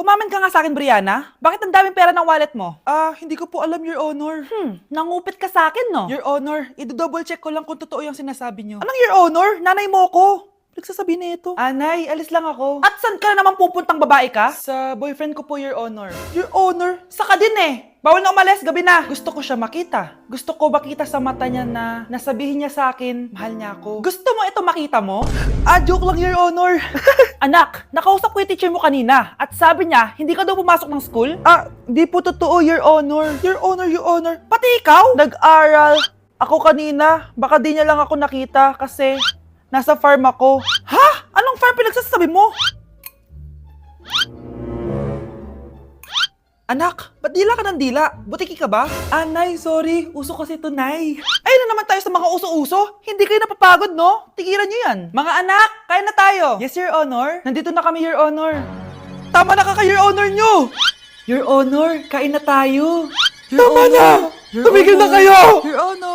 Kumamin ka nga sa akin, Brianna. Bakit ang daming pera ng wallet mo? Hindi ko po alam, Your Honor. Nangupit ka sa akin, no? Your Honor, i-double check ko lang kung totoo yung sinasabi niyo. Anong Your Honor? Nanay mo ko. Nagsasabi nito. Anay, alis lang ako. At saan ka na naman pupuntang babae ka? Sa boyfriend ko po, Your Honor. Your Honor? Saka din eh. Bawal na umalis, gabi na. Gusto ko siya makita. Gusto ko makita sa mata niya na nasabihin niya sa akin, mahal niya ako. Gusto mo ito makita mo? Joke lang, Your Honor. Anak, nakausap ko yung teacher mo kanina at sabi niya, hindi ka daw pumasok ng school? Di po totoo, Your Honor. Your Honor, Your Honor. Pati ikaw? Nag-aral. Ako kanina, baka di niya lang ako nakita kasi nasa farm ako. Ha? Anong farm pinagsasabi mo? Anak, ba't dila ka ng dila? Butiki ka ba? Nay, sorry. Uso kasi ito, Nay. Ayun na naman tayo sa mga uso-uso. Hindi kayo napapagod, no? Tigilan nyo yan. Mga anak, kain na tayo. Yes, Your Honor. Nandito na kami, Your Honor. Tama na ka, Your Honor nyo. Your Honor, kain na tayo. Tama na! Tumigil na kayo! Your Honor!